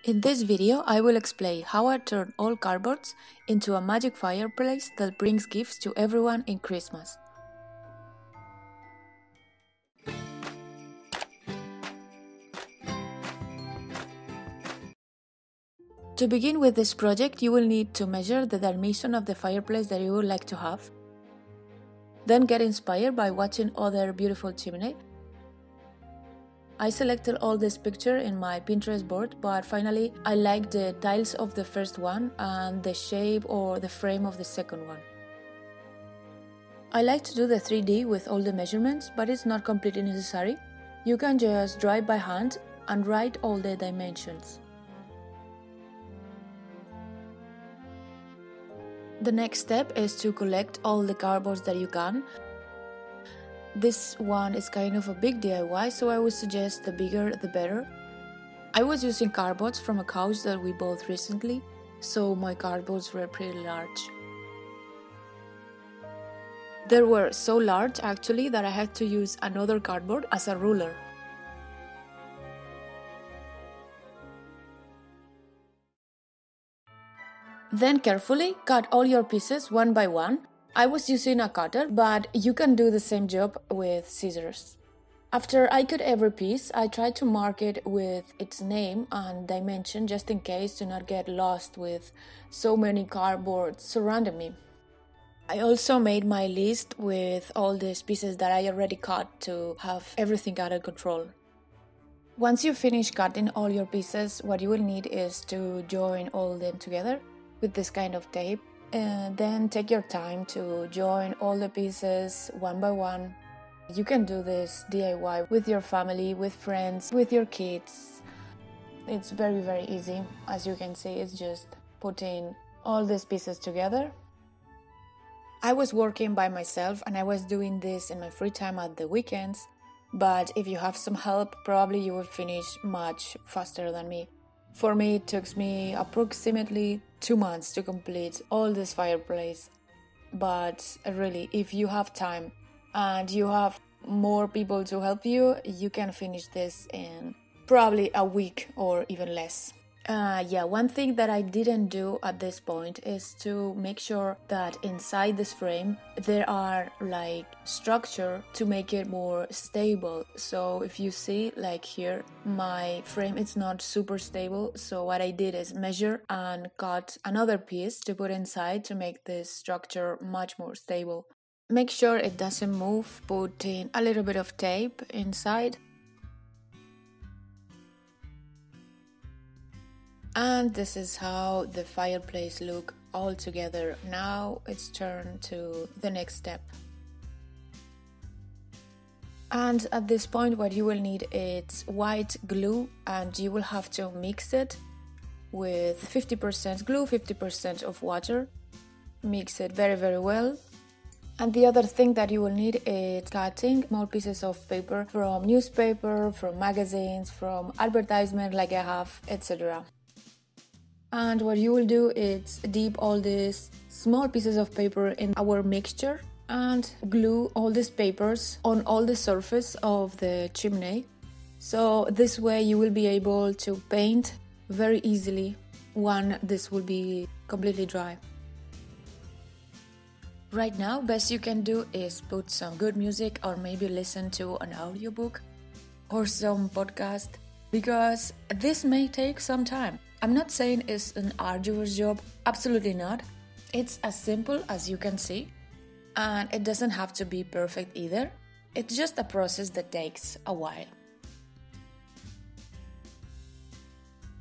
In this video, I will explain how I turn all cardboards into a magic fireplace that brings gifts to everyone in Christmas. To begin with this project, you will need to measure the dimension of the fireplace that you would like to have. Then get inspired by watching other beautiful chimney. I selected all this picture in my Pinterest board, but finally I like the tiles of the first one and the shape or the frame of the second one. I like to do the 3D with all the measurements, but it's not completely necessary. You can just draw it by hand and write all the dimensions. The next step is to collect all the cardboards that you can. This one is kind of a big DIY, so I would suggest the bigger the better. I was using cardboards from a couch that we bought recently, so my cardboards were pretty large. They were so large actually that I had to use another cardboard as a ruler. Then carefully cut all your pieces one by one. I was using a cutter, but you can do the same job with scissors. After I cut every piece, I tried to mark it with its name and dimension just in case to not get lost with so many cardboards surrounding me. I also made my list with all these pieces that I already cut to have everything under control. Once you finish cutting all your pieces, what you will need is to join all them together with this kind of tape, and then take your time to join all the pieces one by one. You can do this DIY with your family, with friends, with your kids. It's very easy. As you can see, it's just putting all these pieces together. I was working by myself and I was doing this in my free time at the weekends, but if you have some help, probably you will finish much faster than me. For me, it took me approximately 2 months to complete all this fireplace. But really, if you have time and you have more people to help you, you can finish this in probably a week or even less. One thing that I didn't do at this point is to make sure that inside this frame there are like structure to make it more stable. So if you see, like here, my frame is not super stable, so what I did is measure and cut another piece to put inside to make this structure much more stable. Make sure it doesn't move, put in a little bit of tape inside. And this is how the fireplace look all together. Now it's turned to the next step. And at this point what you will need is white glue, and you will have to mix it with 50% glue, 50% of water. Mix it very well. And the other thing that you will need is cutting small pieces of paper from newspaper, from magazines, from advertisement like I have, etc. And what you will do is dip all these small pieces of paper in our mixture and glue all these papers on all the surface of the chimney. So this way you will be able to paint very easily when this will be completely dry. Right now, best you can do is put some good music or maybe listen to an audiobook or some podcast, because this may take some time. I'm not saying it's an arduous job, absolutely not. It's as simple as you can see, and it doesn't have to be perfect either. It's just a process that takes a while.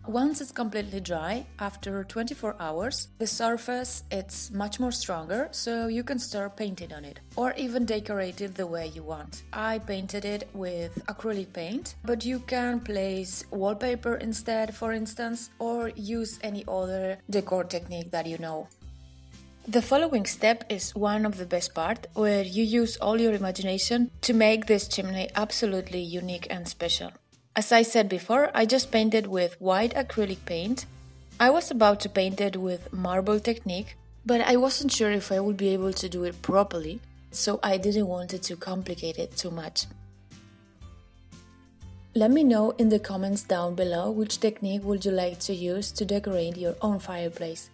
Once it's completely dry, after 24 hours, the surface it's much more stronger, so you can start painting on it or even decorate it the way you want. I painted it with acrylic paint, but you can place wallpaper instead, for instance, or use any other decor technique that you know. The following step is one of the best part, where you use all your imagination to make this chimney absolutely unique and special. As I said before, I just painted with white acrylic paint. I was about to paint it with marble technique, but I wasn't sure if I would be able to do it properly, so I didn't want it to complicate it too much. Let me know in the comments down below which technique would you like to use to decorate your own fireplace.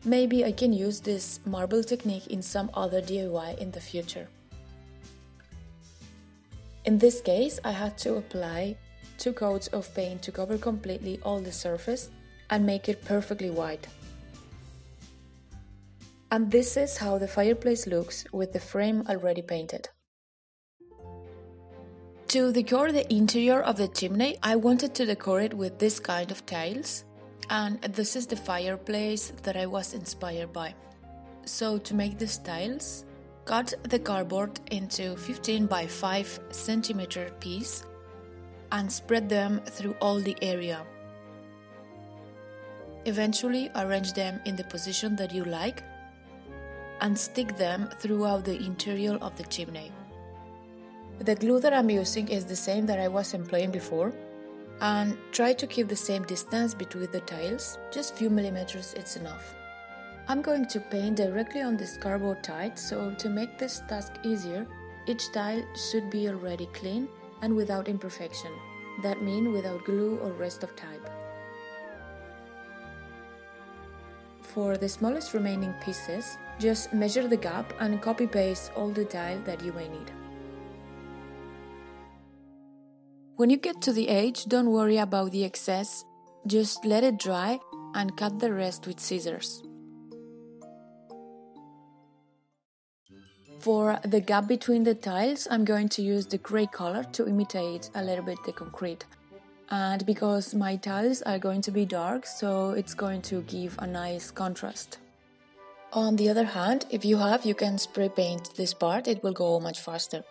Maybe I can use this marble technique in some other DIY in the future. In this case, I had to apply 2 coats of paint to cover completely all the surface and make it perfectly white. And this is how the fireplace looks with the frame already painted. To decor the interior of the chimney, I wanted to decorate with this kind of tiles, and this is the fireplace that I was inspired by. So to make these tiles, cut the cardboard into 15 by 5 centimeter piece and spread them through all the area. Eventually arrange them in the position that you like and stick them throughout the interior of the chimney. The glue that I'm using is the same that I was employing before, and try to keep the same distance between the tiles, just few millimeters it's enough. I'm going to paint directly on this cardboard tile, so to make this task easier, each tile should be already clean and without imperfection. That means without glue or rest of type. For the smallest remaining pieces, just measure the gap and copy-paste all the tile that you may need. When you get to the edge, don't worry about the excess, just let it dry and cut the rest with scissors. For the gap between the tiles, I'm going to use the grey color to imitate a little bit the concrete. And because my tiles are going to be dark, so it's going to give a nice contrast. On the other hand, if you can spray paint this part, it will go much faster.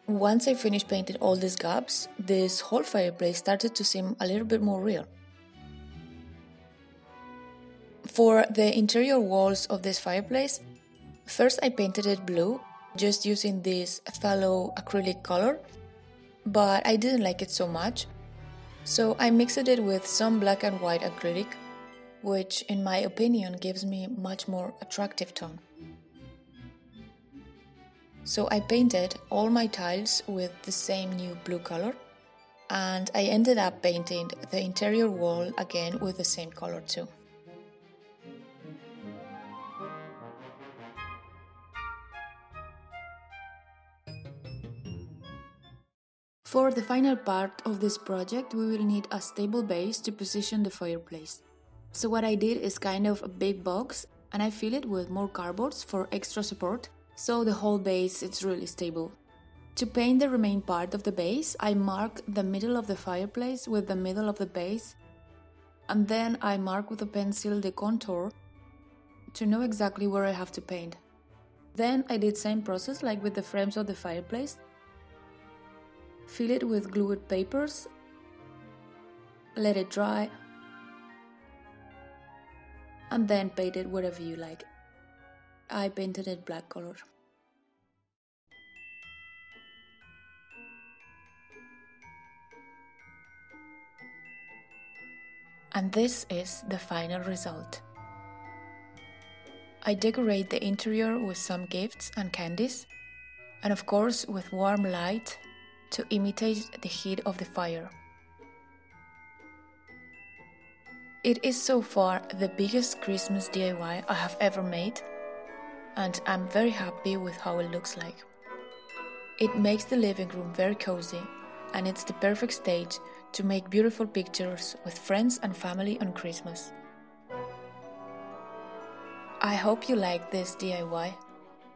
Once I finished painting all these gaps, this whole fireplace started to seem a little bit more real. For the interior walls of this fireplace, first I painted it blue, just using this phthalo acrylic color, but I didn't like it so much, so I mixed it with some black and white acrylic, which in my opinion gives me much more attractive tone. So I painted all my tiles with the same new blue color, and I ended up painting the interior wall again with the same color too. For the final part of this project, we will need a stable base to position the fireplace. So what I did is kind of a big box, and I fill it with more cardboards for extra support, so the whole base is really stable. To paint the remaining part of the base, I mark the middle of the fireplace with the middle of the base, and then I mark with a pencil the contour to know exactly where I have to paint. Then I did same process like with the frames of the fireplace. Fill it with glued papers, let it dry, and then paint it wherever you like. I painted it black color. And this is the final result. I decorate the interior with some gifts and candies, and of course with warm light to imitate the heat of the fire. It is so far the biggest Christmas DIY I have ever made, and I'm very happy with how it looks like. It makes the living room very cozy, and it's the perfect stage to make beautiful pictures with friends and family on Christmas. I hope you like this DIY.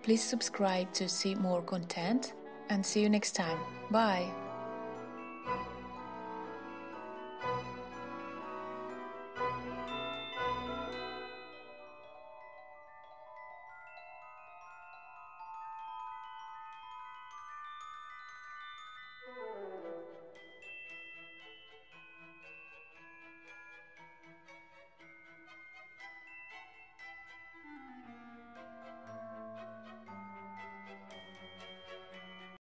Please subscribe to see more content, and see you next time. Bye!